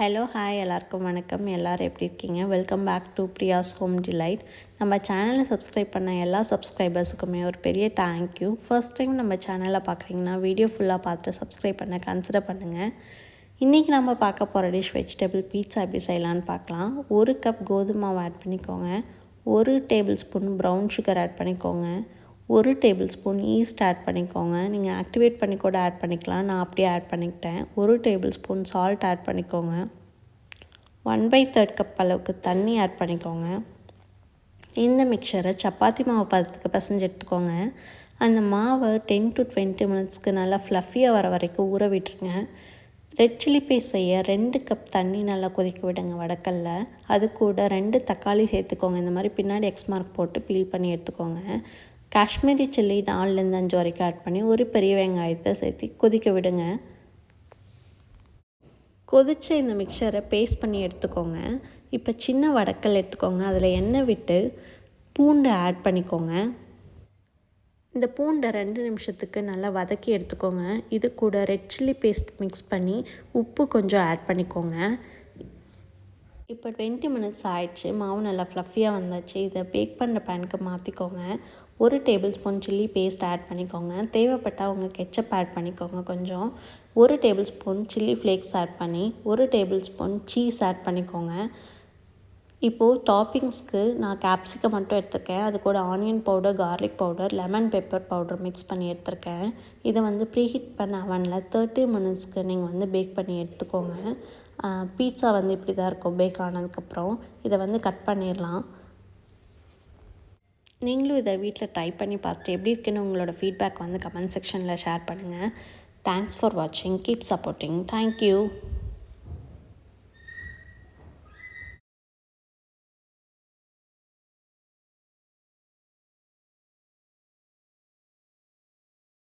Hello hi எல்லாருக்கும் வணக்கம். எல்லோரும் எப்படி இருக்கீங்க? Welcome back to Priya's home delight. நம்ம சேனலை சப்ஸ்கிரைப் பண்ண எல்லா சப்ஸ்கிரைபர்ஸுக்குமே ஒரு பெரிய தேங்க்யூ. ஃபர்ஸ்ட் டைம் நம்ம சேனலை பார்க்குறீங்கன்னா வீடியோ ஃபுல்லாக பார்த்து சப்ஸ்கிரைப் பண்ண கன்சிடர் பண்ணுங்கள். இன்றைக்கி நம்ம பார்க்க போகிற டிஷ் வெஜிடபிள் பீட்சா எப்படி செய்யலான்னு பார்க்கலாம். 1 கப் கோதுமை மாவு ஆட் பண்ணிக்கோங்க. 1 tablespoon brown sugar add பண்ணிக்கோங்க. 1 டேபிள் ஸ்பூன் ஈஸ்ட் ஆட் பண்ணிக்கோங்க. நீங்கள் ஆக்டிவேட் பண்ணி கூட ஆட் பண்ணிக்கலாம். நான் அப்படியே ஆட் பண்ணிக்கிட்டேன். 1 டேபிள் ஸ்பூன் சால்ட் ஆட் பண்ணிக்கோங்க. 1/3 கப் அளவுக்கு தண்ணி ஆட் பண்ணிக்கோங்க. இந்த மிக்சரை சப்பாத்தி மாவு பதத்துக்கு பிசைஞ்சு எடுத்துக்கோங்க. அந்த மாவை 10 to 20 மினிட்ஸ்க்கு நல்லா ஃப்ளஃபியாக வர வரைக்கும் ஊற விட்டுருங்க. ரெட் சில்லி பேஸ்ட் செய்ய 2 கப் தண்ணி நல்லா கொதிக்க விடுங்க வடக்கல்ல. அது கூட 2 தக்காளி சேர்த்துக்கோங்க. இந்த மாதிரி பின்னாடி எக்ஸ் மார்க் போட்டு பீல் பண்ணி எடுத்துக்கோங்க. காஷ்மீரி சில்லி 4லேருந்து 5 வரைக்கும் ஆட் பண்ணி ஒரு பெரிய வெங்காயத்தை சேர்த்து கொதிக்க விடுங்க. கொதிச்ச இந்த மிக்சரை பேஸ்ட் பண்ணி எடுத்துக்கோங்க. இப்போ சின்ன வடக்கல் எடுத்துக்கோங்க. அதில் எண்ணெய் விட்டு பூண்டை ஆட் பண்ணிக்கோங்க. இந்த பூண்டை 2 நிமிஷத்துக்கு நல்லா வதக்கி எடுத்துக்கோங்க. இது கூட ரெட் சில்லி பேஸ்ட் மிக்ஸ் பண்ணி உப்பு கொஞ்சம் ஆட் பண்ணிக்கோங்க. இப்போ 20 மினிட்ஸ் ஆயிடுச்சு. மாவு நல்லா ஃப்ளஃபியாக வந்தாச்சு. இதை பேக் பண்ணுற பேனுக்கு மாற்றிக்கோங்க. 1 tablespoon chilli paste add பண்ணிக்கோங்க. தேவைப்பட்டால் அவங்க கெச்சப் ஆட் பண்ணிக்கோங்க கொஞ்சம். 1 tablespoon chilli flakes add பண்ணி 1 டேபிள் ஸ்பூன் சீஸ் ஆட் பண்ணிக்கோங்க. இப்போது டாப்பிங்ஸ்க்கு நான் கேப்சிகம் மட்டும் எடுத்துருக்கேன். அது கூட onion powder, garlic powder, lemon pepper powder mix பண்ணி எடுத்துருக்கேன். இதை ப்ரீஹீட் பண்ண அவனில் 30 மினிட்ஸ்க்கு நீங்கள் பேக் பண்ணி எடுத்துக்கோங்க. பீட்சா இப்படி தான் இருக்கும் பேக் ஆனதுக்கப்புறம். இதை கட் பண்ணிடலாம். நீங்களும் இதை வீட்டில் ட்ரை பண்ணி பார்த்துட்டு எப்படி இருக்குன்னு உங்களோட ஃபீட்பேக் கமெண்ட் செக்ஷனில் ஷேர் பண்ணுங்கள். தேங்க்ஸ் ஃபார் வாட்சிங். Keep supporting. தேங்க்யூ.